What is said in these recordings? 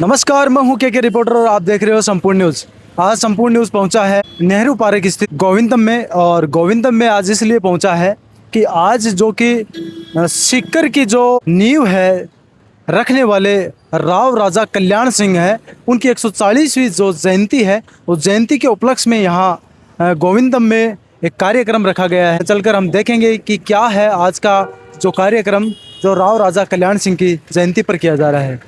नमस्कार, मैं हूं के रिपोर्टर और आप देख रहे हो संपूर्ण न्यूज़। आज संपूर्ण न्यूज़ पहुंचा है नेहरू पार्क स्थित गोविंदम में, और गोविंदम में आज इसलिए पहुंचा है कि आज जो कि सीकर की जो नींव है रखने वाले राव राजा कल्याण सिंह है, उनकी 140वीं जो जयंती है, उस जयंती के उपलक्ष्य में यहाँ गोविंदम में एक कार्यक्रम रखा गया है। चलकर हम देखेंगे कि क्या है आज का जो कार्यक्रम जो राव राजा कल्याण सिंह की जयंती पर किया जा रहा है।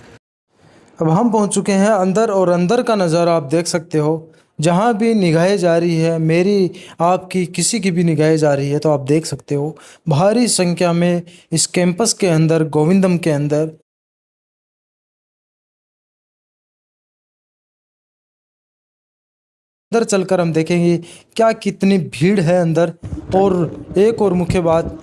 अब हम पहुंच चुके हैं अंदर, और अंदर का नज़ारा आप देख सकते हो। जहां भी निगाहें जा रही है, मेरी आपकी किसी की भी निगाहें जा रही है, तो आप देख सकते हो भारी संख्या में इस कैंपस के अंदर, गोविंदम के अंदर चलकर हम देखेंगे क्या कितनी भीड़ है अंदर। और एक और मुख्य बात,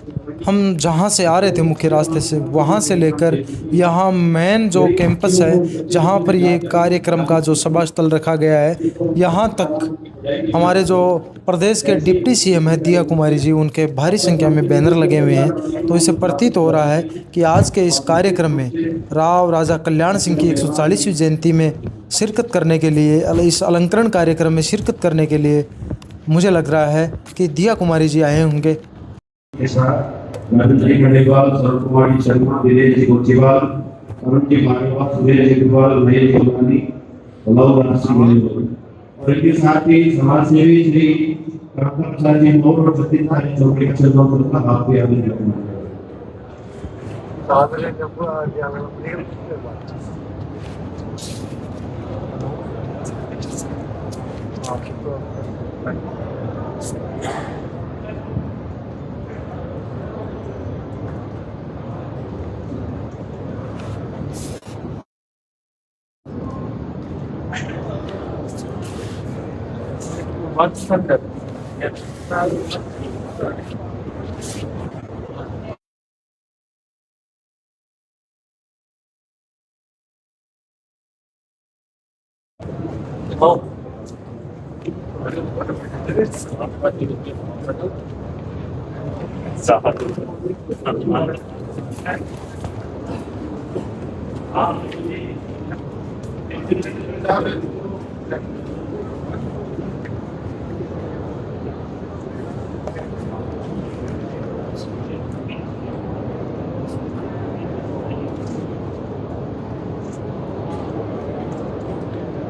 हम जहाँ से आ रहे थे मुख्य रास्ते से, वहाँ से लेकर यहाँ मेन जो कैंपस है जहाँ पर ये कार्यक्रम का जो सभा स्थल रखा गया है, यहाँ तक हमारे जो प्रदेश के डिप्टी सीएम है दिया कुमारी जी, उनके भारी संख्या में बैनर लगे हुए हैं। तो इससे प्रतीत हो रहा है कि आज के इस कार्यक्रम में राव राजा कल्याण सिंह की 140वीं जयंती में शिरकत करने के लिए, इस अलंकरण कार्यक्रम में शिरकत करने के लिए मुझे लग रहा है कि दिया कुमारी जी आए होंगे। और इनके साथ ही समाज सेवी श्री जी मोर और सत्यनारायण चौधरी का चरणों पर आपके आगे रखना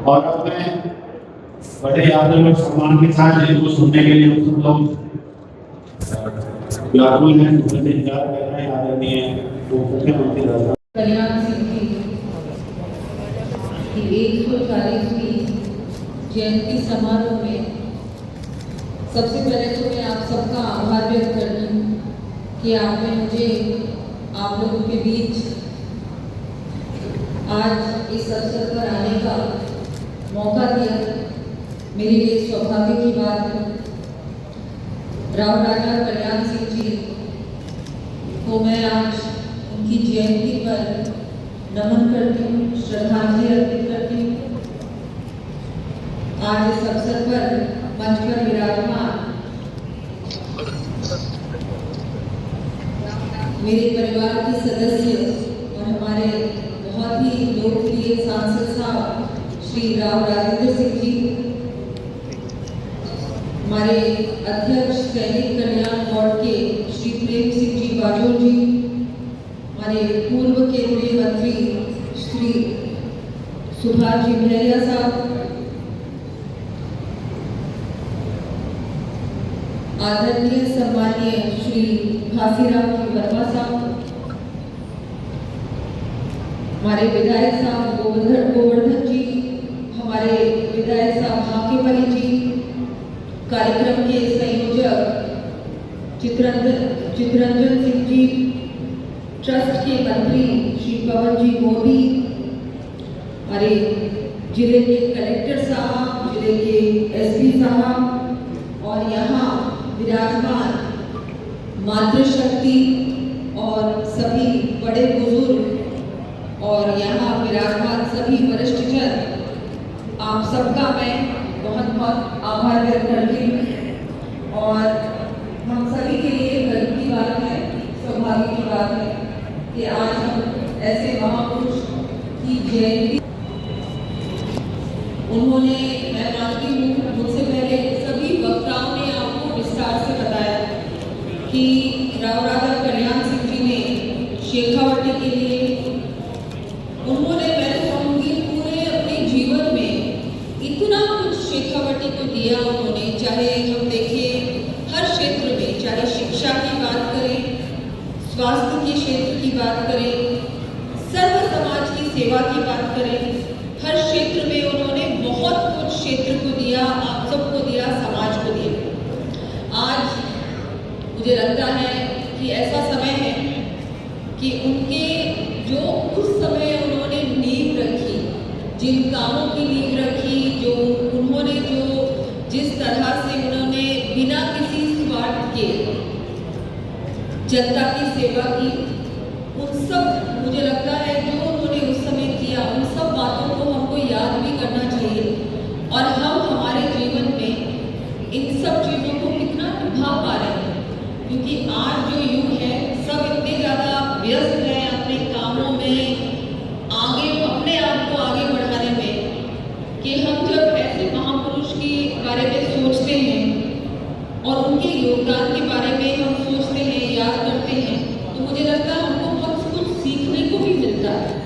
और अब मैं बड़े आदर सम्मान के साथ इनको सुनने के लिए सब लोग व्याकुल हैं, इंतजार कर रहे हैं। आदरणीय मुख्यमंत्री कल्याण सिंह की 140वीं जयंती समारोह में सबसे पहले तो मैं आप सबका आभार व्यक्त करती हूँ कि आपने मुझे आप लोगों के बीच आज इस अवसर पर आने का मौका दिया। मेरे लिए सौभाग्य की बात है। राव राजा कल्याण सिंह जी को मैं आज उनकी जयंती पर नमन करती हूँ, श्रद्धांजलि अर्पित करती हूँ। आज इस अवसर पर मंच पर विराजमान मेरे परिवार के सदस्य और हमारे बहुत ही लोकप्रिय सांसद साहब श्री राव राजेंद्र सिंह जी, हमारे अध्यक्ष सैनिक कल्याण बोर्ड के श्री प्रेम सिंह जी बाजोल जी, हमारे पूर्व केंद्रीय मंत्री श्री सुभाष जी महरिया साहब, आदरणीय सम्मानीय श्री घासीराम जी वर्मा साहब, हमारे विधायक साहब गोवर्धन जी, हमारे विधायक साहब हाकेपली जी, कार्यक्रम के संयोजक चित्ररंजन सिंह जी, ट्रस्ट के मंत्री श्री पवन जी मोदी, हमारे जिले के कलेक्टर साहब, जिले के एसपी साहब, और यहाँ विराजमान मातृशक्ति और सभी बड़े बुजुर्ग और यहाँ विराजमान सभी वरिष्ठ जन, आप सबका मैं बहुत बहुत आभार व्यक्त करती हूँ। और हम सभी के लिए गर्व की बात है, सौभाग्य की बात है कि आज हम ऐसे महापुरुष की जयंती उन्होंने, मैं मानती हूँ मुझसे पहले सभी वक्ताओं ने आपको विस्तार से बताया कि राव राजा कल्याण सिंह जी ने शेखावटी के लिए, उन्होंने, मैं तो कहूँगी पूरे अपने जीवन में इतना कुछ शेखावटी को दिया उन्होंने। चाहे हम देखें हर क्षेत्र में, चाहे शिक्षा की बात करें, स्वास्थ्य के क्षेत्र की बात करें, सर्व समाज की सेवा की बात करें, हर क्षेत्र में उन्होंने बहुत कुछ क्षेत्र को दिया, आप सबको दिया, समाज को दिया। आज मुझे लगता है कि ऐसा समय है कि उनके जो उस समय उन्होंने नींव रखी, जिन कामों की नींव रखी, जो उन्होंने जो जिस तरह से उन्होंने बिना किसी स्वार्थ के जनता की सेवा की, उन सब, मुझे लगता है जो उन्होंने उस समय किया, उन सब बातों को हमको याद भी करना चाहिए और हम हमारे जीवन में इन सब चीज़ों को कितना निभा पा रहे हैं। क्योंकि आज जो युग है, सब इतने ज़्यादा व्यस्त हैं अपने कामों में, आगे अपने आप को आगे बढ़ाने में, कि हम जब ऐसे महापुरुष के बारे में सोचते हैं और उनके योगदान के बारे में हम सोचते हैं, याद करते हैं, तो मुझे लगता है हमको बहुत कुछ सीखने को भी मिलता है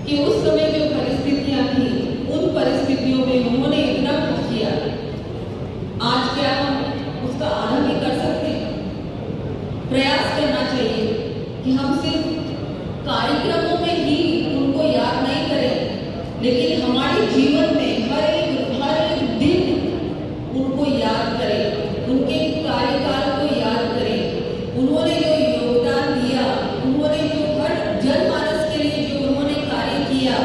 कि उस समय जो परिस्थितियाँ थी, उन परिस्थितियों में उन्होंने इतना कुछ किया। आज क्या हम उसका आधा भी कर सकते हैं? प्रयास करना चाहिए कि हम सिर्फ कार्यक्रमों में ही उनको याद नहीं करें, लेकिन हमारे जीवन में हर एक दिन उनको याद करें, उनके कार्यकाल को याद करें, उन्होंने जो योगदान दिया, उन्होंने जो हर जनमानस के लिए जो उन्होंने कार्य किया,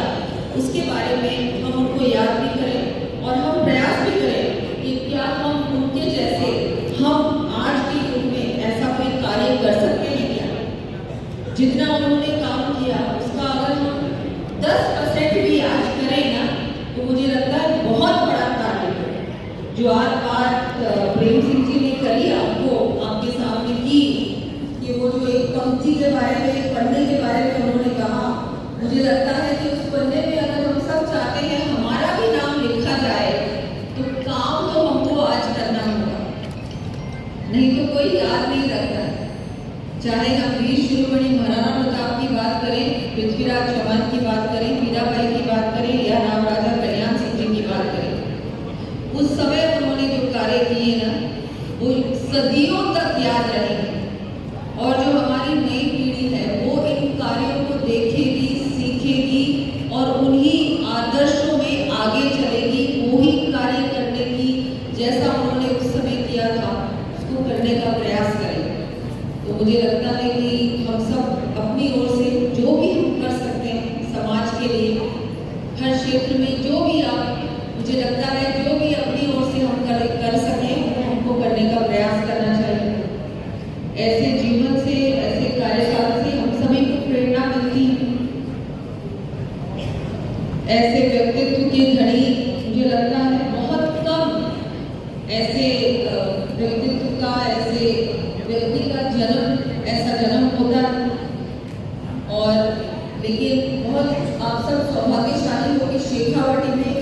उसके बारे में हम उनको याद भी करें और हम प्रयास भी करें कि क्या हम उनके जैसे हम आज के युग में ऐसा कोई कार्य कर सकते हैं क्या? जितना उन्होंने काम किया उसका अगर हम 10% भी आज करें ना, तो मुझे लगता है बहुत बड़ा कार्य है। जो आज बात प्रेम सिंह जी ने करी, आपको आपके सामने की, कि वो जो एक पंक्ति के बारे में, एक पन्ने के बारे में उन्होंने कहा, मुझे लगता है कि उस पन्ने में अगर हम सब चाहते हैं हमारा भी नाम लिखा जाए, तो काम तो हमको आज करना होगा, नहीं तो कोई याद नहीं रखता है। चाहे हम वीर शिरोमणि महाराणा प्रताप की बात करें, पृथ्वीराज चौहान की बात करें, मीराबाई की बात करें या राव राजा कल्याण सिंह जी की बात करें, उस समय उन्होंने जो कार्य किए ना, वो सदियों तक याद रहेंगे। और जो हमारी नई पीढ़ी है वो इन कार्यों को देखेगी, सीखेगी और उन्हीं आदर्शों में आगे चलेगी, वही कार्य करने की, जैसा उन्होंने उस समय किया था, उसको करने का प्रयास करें। तो मुझे लगता है कि हम सब अपनी ओर से जो भी हम कर सकते हैं समाज के लिए, हर क्षेत्र में जो भी आप, मुझे लगता है जो भी अपनी ओर से हम कर सकें, वो हमको करने का प्रयास करना चाहिए। ऐसे जीवन से, ऐसे कार्यकाल से हम सभी को प्रेरणा मिलती है। ऐसे व्यक्तित्व के धनी मुझे लगता है बहुत कम ऐसे व्यक्तित्व का, ऐसे व्यक्ति का जन्म, ऐसा जन्म होता है। और लेकिन बहुत आप सब सौभाग्यशाली हो कि शेखावटी में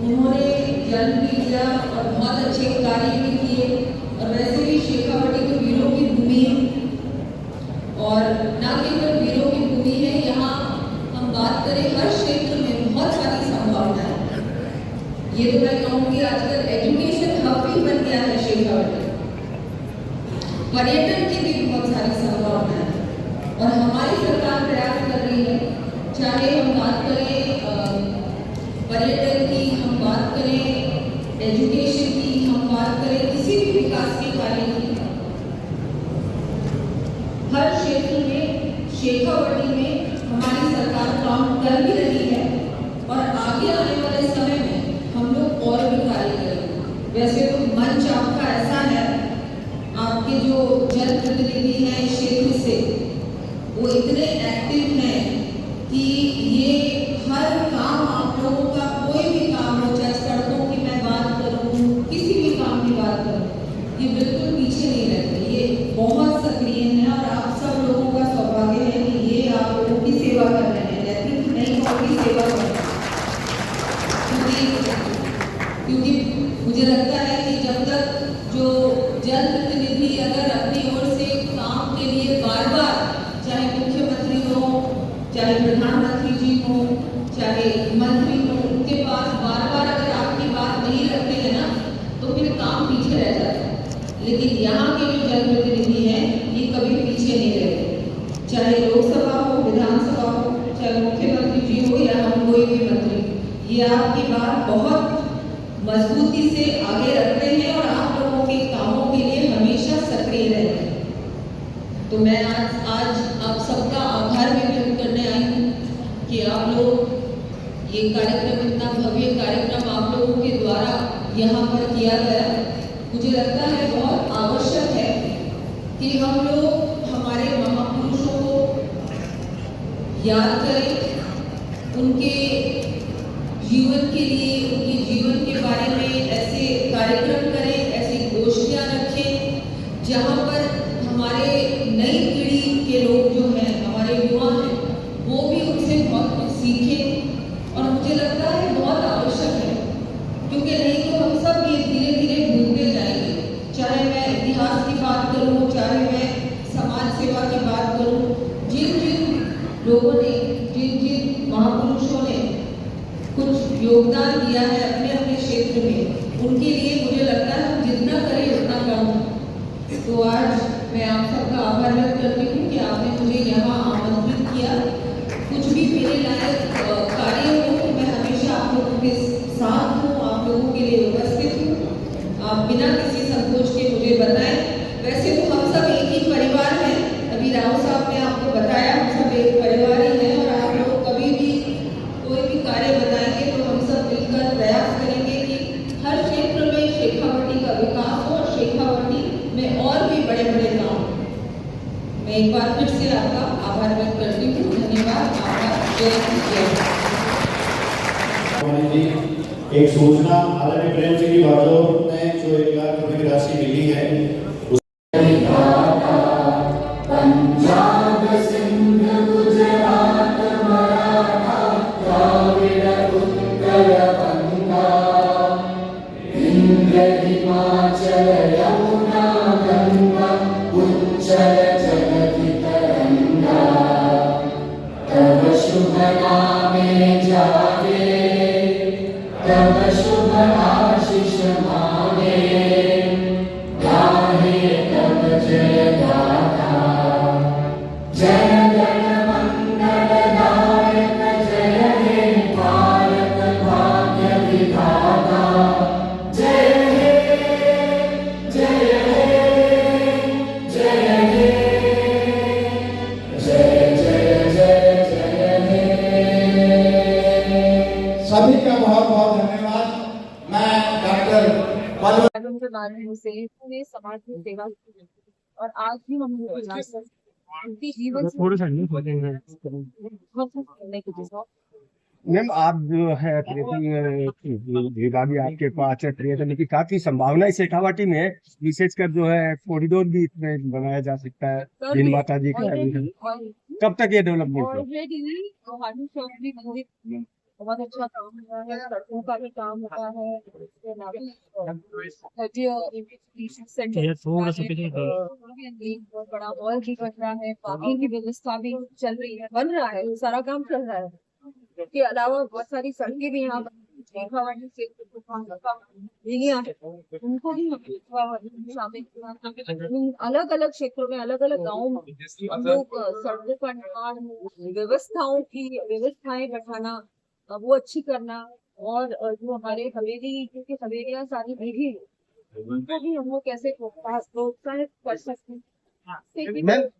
उन्होंने जन्म भी लिया और बहुत अच्छे कार्य भी किए। और वैसे भी शेखावटी तो वीरों की भूमि है, और न केवल वीरों की भूमि है, यहाँ हम बात करें हर क्षेत्र में बहुत सारी संभावनाएं। ये तो मैं कहूँगी आजकल एजुकेशन हब भी बन गया है शेखावटी, पर्यटन की भी बहुत सारी संभावनाएं हैं और हमारी सरकार प्रयास कर रही है। चाहे हम बात करें पर्यटन की, हम बात करें एजुकेशन की, हम बात करें किसी भी विकास के कार्य की, हर क्षेत्र में शेखावटी में हमारी सरकार काम कर भी रही है और आगे आने वाले समय में हम लोग और भी कार्य करेंगे। वैसे तो मंच आपका ऐसा है, आपके जो जनप्रतिनिधि हैं इस क्षेत्र से, वो इतने एक्टिव हैं कि ये हर काम आप लोगों का, कोई भी काम हो, चाहे सड़कों की मैं बात करूँ, किसी भी काम की बात करूँ, ये बिल्कुल पीछे नहीं रहते, ये बहुत सक्रिय हैं। और आप सब लोगों का सौभाग्य है कि ये आप लोगों की सेवा कर रहे हैं, नैतिक नहीं की सेवा कर रहे हैं। क्योंकि क्योंकि मुझे लगता है कि जब तक जो जनप्रतिनिधि अगर अपनी ओर से काम के लिए बार बार, चाहे मुख्यमंत्री हो, चाहे प्रधानमंत्री जी हो, चाहे मंत्री हो, उनके पास बार बार अगर आपकी बात नहीं रखते हैं ना, तो फिर काम पीछे रह जाता है। लेकिन यहाँ के जो जनप्रतिनिधि हैं ये कभी पीछे नहीं रहते, चाहे लोकसभा हो, विधानसभा हो, चाहे मुख्यमंत्री जी हो या हम कोई भी मंत्री, ये आपकी बात बहुत मजबूती से आगे रखते हैं और आप लोगों के कामों के लिए हमेशा सक्रिय रहते हैं। तो मैं आज आप सबका आभार भी व्यक्त करने आई हूँ कि आप लोग ये कार्यक्रम, इतना भव्य कार्यक्रम आप लोगों के द्वारा यहाँ पर किया गया। मुझे लगता है बहुत आवश्यक है कि हम लोग हमारे महापुरुषों को याद करें, उनके जीवन के लिए, उनके जीवन के बारे में ऐसे कार्यक्रम करें, ऐसी गोष्ठियाँ रखें जहाँ पर हमारे नई पीढ़ी के लोग जो हैं, हमारे युवा हैं, वो भी उनसे बहुत कुछ सीखें। और मुझे लगता है बहुत आवश्यक है, क्योंकि नहीं तो हम सब ये धीरे धीरे भूलते जाएंगे। चाहे मैं इतिहास की बात करूँ, चाहे मैं समाज सेवा की बात करूँ, जिन जिन लोगों ने, जिन जिन महापुरुषों ने कुछ योगदान दिया है अपने अपने क्षेत्र में, उनके लिए मुझे लगता है हम जितना करें उतना कम है। तो आज मैं आप सबका आभार व्यक्त करती हूँ कि आपने मुझे यहाँ आमंत्रित किया। कुछ भी मेरे लायक कार्य हो तो मैं हमेशा आप लोगों के साथ हूँ, आप लोगों के लिए उपस्थित हूँ। आप बिना किसी संकोच के मुझे बताएं। वैसे तो हम सब एक ही परिवार हैं, अभी राव साहब ने आपको बताया, हम सब एक परिवार ही हैं। और आप लोग कभी भी कोई भी कार्य बताएंगे तो हम सब मिलकर प्रयास करेंगे कि हर क्षेत्र में शेखावटी का विकास हो और शेखावटी में और भी बड़े बड़े काम। मैं एक बार फिर से आपका आभार व्यक्त करती हूँ। धन्यवाद। आपका जय जी, एक सूचना आदरणीय प्रेम सिंह बादल ने जो 1 लाख रुपए की राशि मिली है, पंजाब सिंध गुजरात मराठा द्राविड़ उत्कल बंगा विंध्य हिमाचल यमुना गंगा उच्चल जगति तरंगा तव शुभ नामे जागे तव शुभ आशीष मांगे गाहे तव जय गाथा जय गण मंगल दायक जय हे भारत भाग्य विधाता जय हे जय हे जय हे जय जय जय जय हे। सभी का बहुत बहुत धन्यवाद। मैं डॉक्टर कार्यक्रम के माध्यम से पूरे समाज में सेवा की और आज भी हम उनकी जीवन मैम, आप जो है विभाग आपके पास पर्यटन की काफी संभावना है शेखावाटी में, विशेषकर जो है कॉरिडोर भी इसमें बनाया जा सकता है जिन माता जी का। कब तक ये डेवलपमेंट है? बहुत अच्छा काम हुआ है, सड़कों का भी काम हुआ है, बहुत बड़ा हॉल भी बन रहा है, पार्किंग की व्यवस्था भी चल रही है, बन रहा है, सारा काम चल रहा है। इसके अलावा बहुत सारी सड़कें भी यहाँ शेखावाटी से उनको भी शामिल किया। अलग अलग क्षेत्रों में, अलग अलग गाँवों में हम लोग सड़कों का निर्माण, व्यवस्थाएं बढ़ाना, वो अच्छी करना, और जो हमारे हवेली, क्योंकि हवेलियां सारी भीगी उनको भी हम लोग कैसे प्रोत्साहित कर सकते हैं।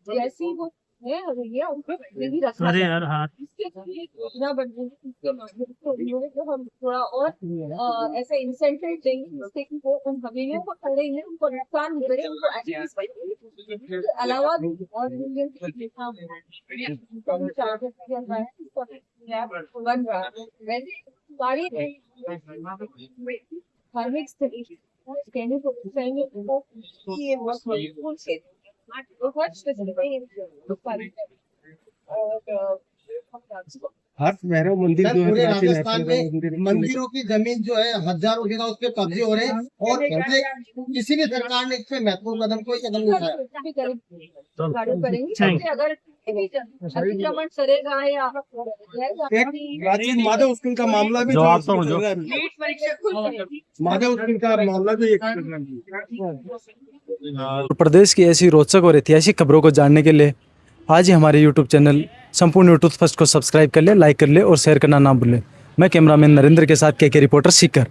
जैसी वो है हवेलियां उनको नहीं रखना, इसके योजना बन रही है, इसके माध्यम से तो हम थोड़ा और ऐसे इंसेंटिव देंगे जिससे कि वो उन हवेलियों को खड़े हैं, उनको नुकसान नहीं करे, उनको अलावा और बन रहा है। वैसे सारी धार्मिक स्थिति कहने को चाहिए ये बहुत हर भैरव मंदिर सर, जो है पूरे प्राचीन राजस्थान भैरव में मंदिर- मंदिरों की जमीन जो है हजारों जगह उस पे कब्जे हो रहे हैं और किसी भी सरकार ने इस पे महत्वपूर्ण कोई कदम नहीं उठाया। भी करेंगे, लागू करेंगे क्योंकि अगर अतिक्रमण करेगा या एक प्राचीन माधव स्कूल का मामला भी जवाब तो चल रहा है। नीट परीक्षा खुल जाएगी। माधव स्कूल का मामला भी एक उत्तर प्रदेश की ऐसी रोचक और ऐतिहासिक खबरों को जानने के लिए आज ही हमारे यूट्यूब चैनल संपूर्ण यूट्यूब फर्स्ट को सब्सक्राइब कर ले, लाइक कर ले और शेयर करना ना भूलें। मैं कैमरामैन नरेंद्र के साथ के रिपोर्टर सीकर।